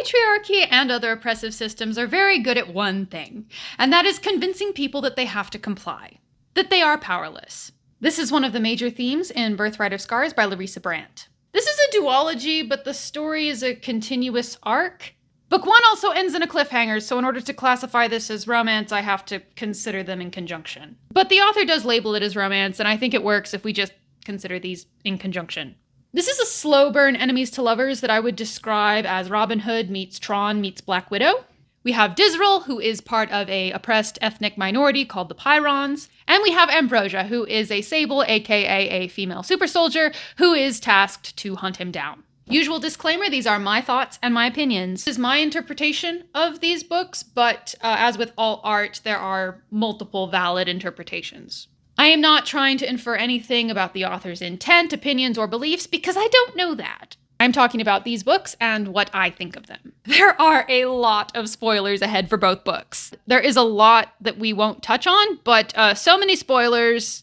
patriarchy and other oppressive systems are very good at one thing, and that is convincing people that they have to comply, that they are powerless. This is one of the major themes in Birthright of Scars by Laurisa Brandt. This is a duology, but the story is a continuous arc. Book 1 also ends in a cliffhanger, so in order to classify this as romance, I have to consider them in conjunction. But the author does label it as romance, and I think it works if we just consider these in conjunction. This is a slow burn enemies to lovers that I would describe as Robin Hood meets Tron meets Black Widow. We have Disel, who is part of a oppressed ethnic minority called the Pyrons. And we have Ambrosia, who is a sable, aka a female super soldier, who is tasked to hunt him down. Usual disclaimer, these are my thoughts and my opinions. This is my interpretation of these books, but as with all art, there are multiple valid interpretations. I am not trying to infer anything about the author's intent, opinions, or beliefs, because I don't know that. I'm talking about these books and what I think of them. There are a lot of spoilers ahead for both books. There is a lot that we won't touch on, but so many spoilers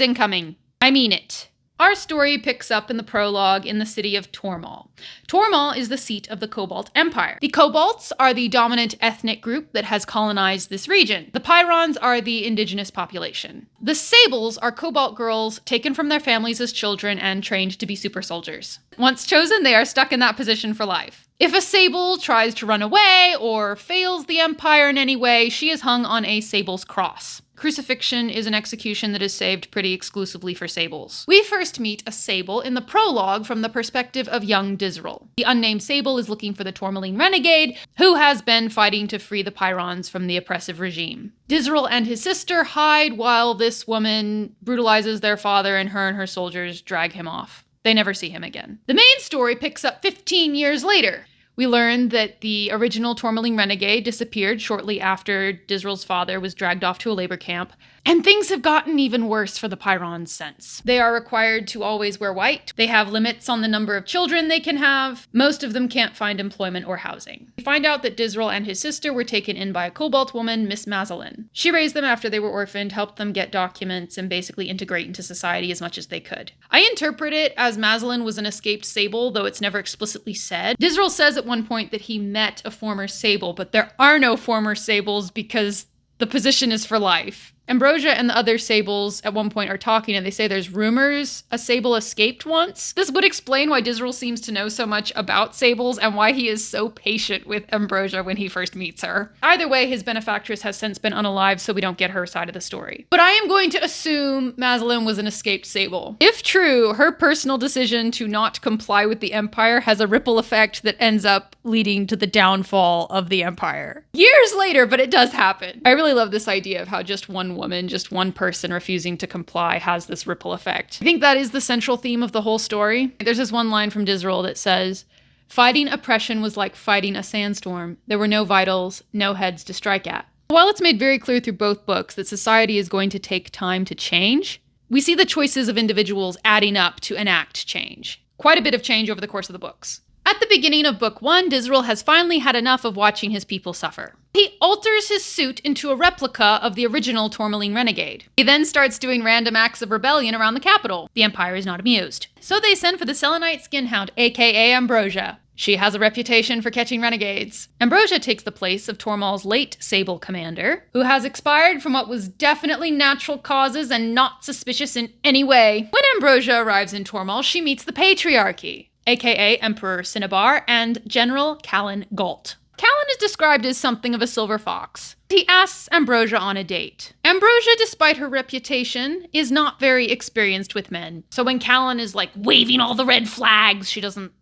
incoming. I mean it. Our story picks up in the prologue in the city of Tormal. Tormal is the seat of the Cobalt Empire. The Cobalts are the dominant ethnic group that has colonized this region. The Pyrons are the indigenous population. The Sables are Cobalt girls taken from their families as children and trained to be super soldiers. Once chosen, they are stuck in that position for life. If a Sable tries to run away or fails the Empire in any way, she is hung on a Sable's cross. Crucifixion is an execution that is saved pretty exclusively for Sables. We first meet a Sable in the prologue from the perspective of young Disel. The unnamed Sable is looking for the Tourmaline renegade, who has been fighting to free the Pyrons from the oppressive regime. Disel and his sister hide while this woman brutalizes their father, and her soldiers drag him off. They never see him again. The main story picks up 15 years later. We learn that the original Tourmaline renegade disappeared shortly after Disel's father was dragged off to a labor camp, and things have gotten even worse for the Pyrons since. They are required to always wear white. They have limits on the number of children they can have. Most of them can't find employment or housing. We find out that Disel and his sister were taken in by a Cobalt woman, Miss Mazalin. She raised them after they were orphaned, helped them get documents, and basically integrate into society as much as they could. I interpret it as Mazalin was an escaped Sable, though it's never explicitly said. Disel says at one point that he met a former Sable, but there are no former Sables because the position is for life. Ambrosia and the other Sables at one point are talking, and they say there's rumors a Sable escaped once. This would explain why Disel seems to know so much about Sables and why he is so patient with Ambrosia when he first meets her. Either way, his benefactress has since been unalived, so we don't get her side of the story. But I am going to assume Mazalin was an escaped Sable. If true, her personal decision to not comply with the Empire has a ripple effect that ends up leading to the downfall of the Empire. Years later, but it does happen. I really love this idea of how just one woman, just one person refusing to comply has this ripple effect. I think that is the central theme of the whole story. There's this one line from Disel that says, "Fighting oppression was like fighting a sandstorm. There were no vitals, no heads to strike at." While it's made very clear through both books that society is going to take time to change, we see the choices of individuals adding up to enact change. Quite a bit of change over the course of the books. At the beginning of book 1, Disel has finally had enough of watching his people suffer. He alters his suit into a replica of the original Tourmaline renegade. He then starts doing random acts of rebellion around the capital. The Empire is not amused. So they send for the Selenite skinhound, aka Ambrosia. She has a reputation for catching renegades. Ambrosia takes the place of Tormal's late Sable commander, who has expired from what was definitely natural causes and not suspicious in any way. When Ambrosia arrives in Tormal, she meets the patriarchy, aka Emperor Cinnabar and General Callan Galt. Callan is described as something of a silver fox. He asks Ambrosia on a date. Ambrosia, despite her reputation, is not very experienced with men. So when Callan is like waving all the red flags, she doesn't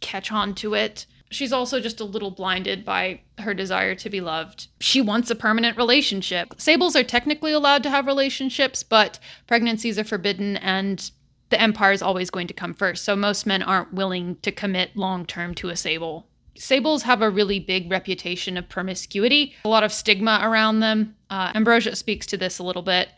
catch on to it. She's also just a little blinded by her desire to be loved. She wants a permanent relationship. Sables are technically allowed to have relationships, but pregnancies are forbidden and the Empire is always going to come first, so most men aren't willing to commit long-term to a Sable. Sables have a really big reputation of promiscuity, a lot of stigma around them. Ambrosia speaks to this a little bit.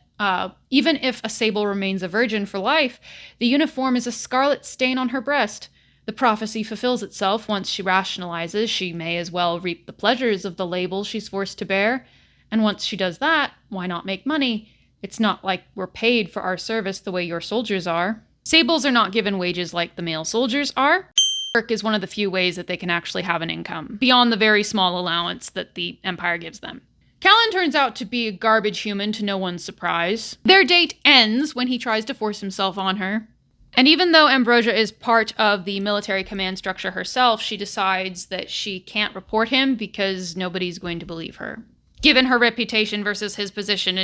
Even if a Sable remains a virgin for life, the uniform is a scarlet stain on her breast. The prophecy fulfills itself once she rationalizes she may as well reap the pleasures of the label she's forced to bear. And once she does that, why not make money? It's not like we're paid for our service the way your soldiers are. Sables are not given wages like the male soldiers are. Work is one of the few ways that they can actually have an income, beyond the very small allowance that the Empire gives them. Callan turns out to be a garbage human to no one's surprise. Their date ends when he tries to force himself on her. And even though Ambrosia is part of the military command structure herself, she decides that she can't report him because nobody's going to believe her. Given her reputation versus his position,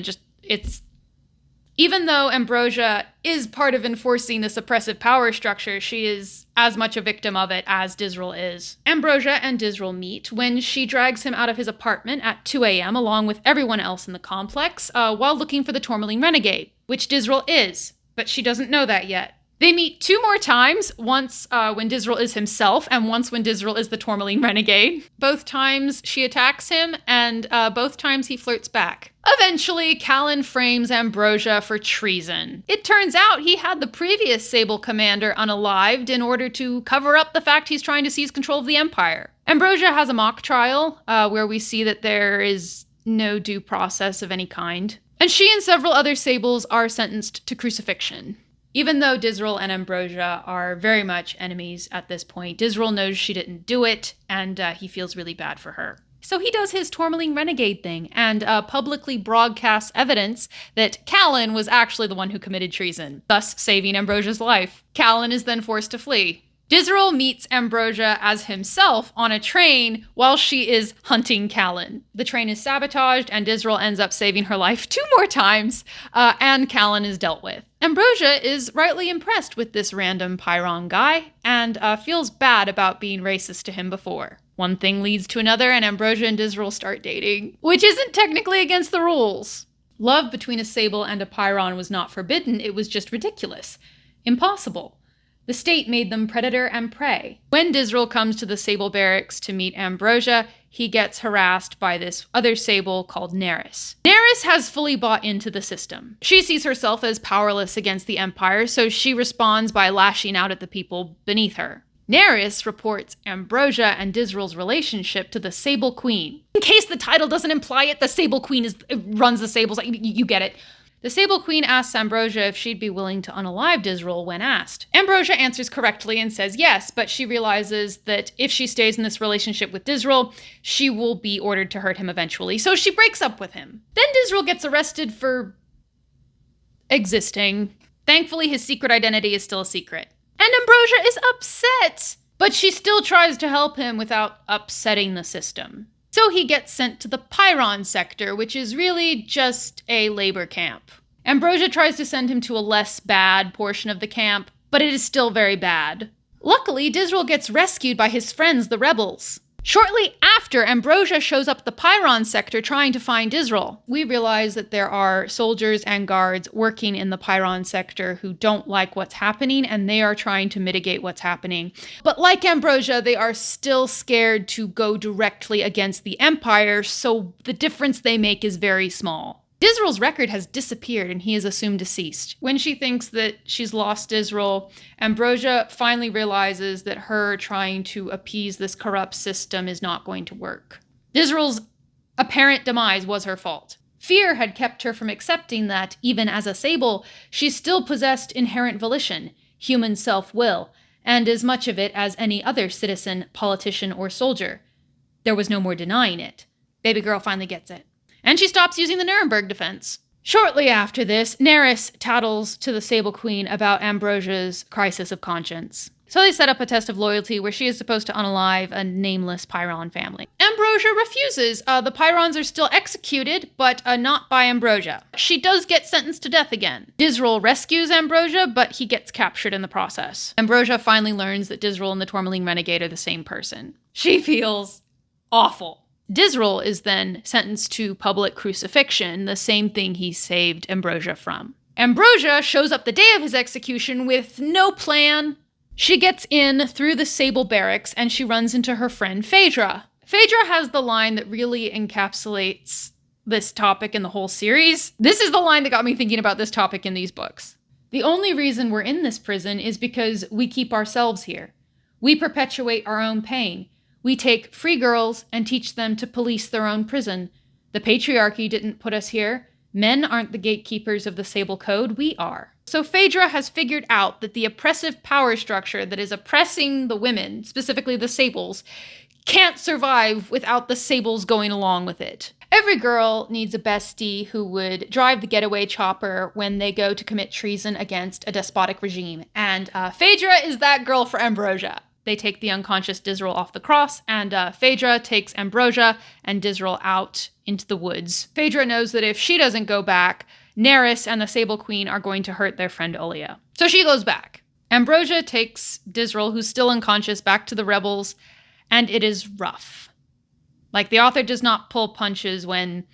even though Ambrosia is part of enforcing this oppressive power structure, she is as much a victim of it as Disel is. Ambrosia and Disel meet when she drags him out of his apartment at 2 a.m. along with everyone else in the complex while looking for the Tourmaline Renegade, which Disel is, but she doesn't know that yet. They meet 2 more times, once when Disel is himself and once when Disel is the Tourmaline Renegade. Both times she attacks him and both times he flirts back. Eventually, Callan frames Ambrosia for treason. It turns out he had the previous Sable commander unalived in order to cover up the fact he's trying to seize control of the Empire. Ambrosia has a mock trial where we see that there is no due process of any kind. And she and several other Sables are sentenced to crucifixion. Even though Disel and Ambrosia are very much enemies at this point, Disel knows she didn't do it, and he feels really bad for her. So he does his Tourmaline Renegade thing and publicly broadcasts evidence that Callan was actually the one who committed treason, thus saving Ambrosia's life. Callan is then forced to flee. Disel meets Ambrosia as himself on a train while she is hunting Callan. The train is sabotaged and Disel ends up saving her life 2 more times, and Callan is dealt with. Ambrosia is rightly impressed with this random Pyron guy and feels bad about being racist to him before. One thing leads to another and Ambrosia and Disel start dating, which isn't technically against the rules. Love between a Sable and a Pyron was not forbidden, it was just ridiculous. Impossible. The state made them predator and prey. When Disel comes to the Sable barracks to meet Ambrosia, he gets harassed by this other Sable called Neris. Neris has fully bought into the system. She sees herself as powerless against the Empire, so she responds by lashing out at the people beneath her. Neris reports Ambrosia and Disel's relationship to the Sable Queen. In case the title doesn't imply it, the Sable Queen runs the Sables. Like, you get it. The Sable Queen asks Ambrosia if she'd be willing to unalive Disel when asked. Ambrosia answers correctly and says yes, but she realizes that if she stays in this relationship with Disel, she will be ordered to hurt him eventually, so she breaks up with him. Then Disel gets arrested for existing. Thankfully, his secret identity is still a secret. And Ambrosia is upset, but she still tries to help him without upsetting the system. So he gets sent to the Pyron sector, which is really just a labor camp. Ambrosia tries to send him to a less bad portion of the camp, but it is still very bad. Luckily, Disel gets rescued by his friends, the rebels. Shortly after, Ambrosia shows up at the Pyron sector trying to find Disel. We realize that there are soldiers and guards working in the Pyron sector who don't like what's happening, and they are trying to mitigate what's happening. But like Ambrosia, they are still scared to go directly against the Empire, so the difference they make is very small. Disel's record has disappeared and he is assumed deceased. When she thinks that she's lost Disel, Ambrosia finally realizes that her trying to appease this corrupt system is not going to work. Disel's apparent demise was her fault. Fear had kept her from accepting that, even as a Sable, she still possessed inherent volition, human self-will, and as much of it as any other citizen, politician, or soldier. There was no more denying it. Baby girl finally gets it. And she stops using the Nuremberg defense. Shortly after this, Neris tattles to the Sable Queen about Ambrosia's crisis of conscience. So they set up a test of loyalty where she is supposed to unalive a nameless Pyron family. Ambrosia refuses. The Pyrons are still executed, but not by Ambrosia. She does get sentenced to death again. Disel rescues Ambrosia, but he gets captured in the process. Ambrosia finally learns that Disel and the Tourmaline Renegade are the same person. She feels awful. Disel is then sentenced to public crucifixion, the same thing he saved Ambrosia from. Ambrosia shows up the day of his execution with no plan. She gets in through the Sable barracks and she runs into her friend Phaedra. Phaedra has the line that really encapsulates this topic in the whole series. This is the line that got me thinking about this topic in these books. The only reason we're in this prison is because we keep ourselves here. We perpetuate our own pain. We take free girls and teach them to police their own prison. The patriarchy didn't put us here. Men aren't the gatekeepers of the Sable Code, we are. So Phaedra has figured out that the oppressive power structure that is oppressing the women, specifically the sables, can't survive without the sables going along with it. Every girl needs a bestie who would drive the getaway chopper when they go to commit treason against a despotic regime. And Phaedra is that girl for Ambrosia. They take the unconscious Disel off the cross, and Phaedra takes Ambrosia and Disel out into the woods. Phaedra knows that if she doesn't go back, Neris and the Sable Queen are going to hurt their friend Olia. So she goes back. Ambrosia takes Disel, who's still unconscious, back to the rebels, and it is rough. Like, the author does not pull punches when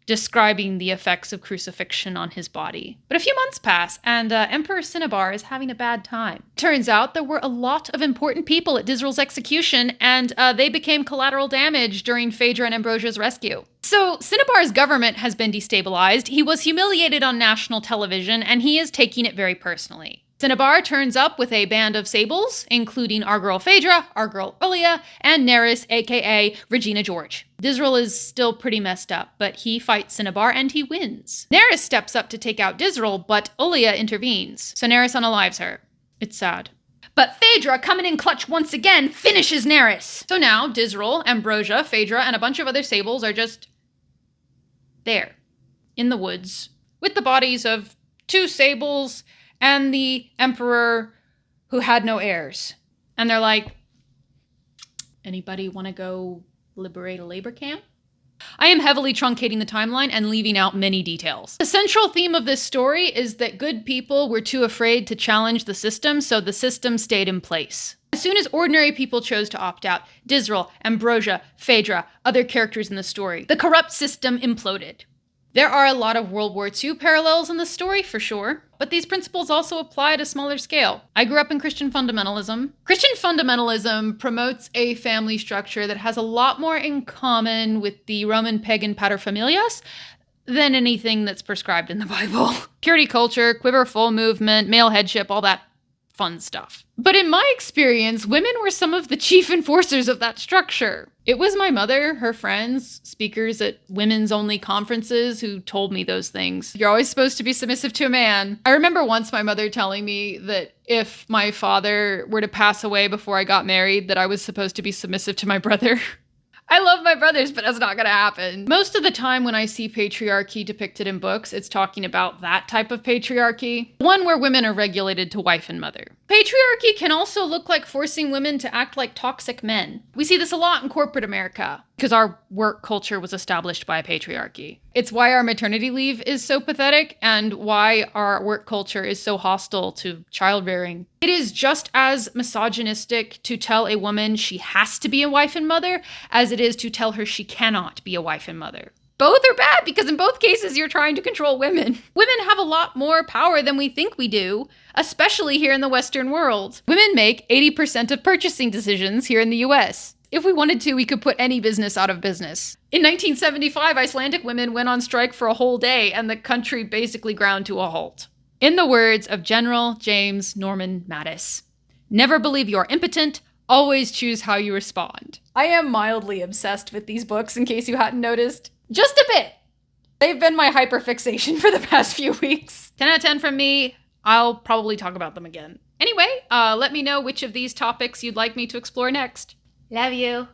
describing the effects of crucifixion on his body. But a few months pass, and Emperor Cinnabar is having a bad time. Turns out there were a lot of important people at Disel's execution, and they became collateral damage during Phaedra and Ambrosia's rescue. So Cinnabar's government has been destabilized, he was humiliated on national television, and he is taking it very personally. Cinnabar turns up with a band of sables, including our girl Phaedra, our girl Olia, and Neris, aka Regina George. Disel is still pretty messed up, but he fights Cinnabar and he wins. Neris steps up to take out Disel, but Olia intervenes, so Neris unalives her. It's sad. But Phaedra, coming in clutch once again, finishes Neris. So now Disel, Ambrosia, Phaedra, and a bunch of other sables are just there, in the woods, with the bodies of 2 sables and the emperor who had no heirs. And they're like, anybody want to go liberate a labor camp? I am heavily truncating the timeline and leaving out many details. The central theme of this story is that good people were too afraid to challenge the system, so the system stayed in place. As soon as ordinary people chose to opt out, Disel, Ambrosia, Phaedra, other characters in the story, the corrupt system imploded. There are a lot of World War II parallels in the story, for sure, but these principles also apply at a smaller scale. I grew up in Christian fundamentalism. Christian fundamentalism promotes a family structure that has a lot more in common with the Roman pagan paterfamilias than anything that's prescribed in the Bible. Purity culture, quiver full movement, male headship, all that fun stuff. But in my experience, women were some of the chief enforcers of that structure. It was my mother, her friends, speakers at women's only conferences who told me those things. You're always supposed to be submissive to a man. I remember once my mother telling me that if my father were to pass away before I got married, that I was supposed to be submissive to my brother. I love my brothers, but that's not gonna happen. Most of the time when I see patriarchy depicted in books, it's talking about that type of patriarchy. One where women are regulated to wife and mother. Patriarchy can also look like forcing women to act like toxic men. We see this a lot in corporate America, because our work culture was established by a patriarchy. It's why our maternity leave is so pathetic, and why our work culture is so hostile to childbearing. It is just as misogynistic to tell a woman she has to be a wife and mother as it is to tell her she cannot be a wife and mother. Both are bad, because in both cases you're trying to control women. Women have a lot more power than we think we do, especially here in the Western world. Women make 80% of purchasing decisions here in the US. If we wanted to, we could put any business out of business. In 1975, Icelandic women went on strike for a whole day, and the country basically ground to a halt. In the words of General James Norman Mattis, never believe you're impotent, always choose how you respond. I am mildly obsessed with these books, in case you hadn't noticed. Just a bit. They've been my hyperfixation for the past few weeks. 10 out of 10 from me. I'll probably talk about them again. Anyway, let me know which of these topics you'd like me to explore next. Love you.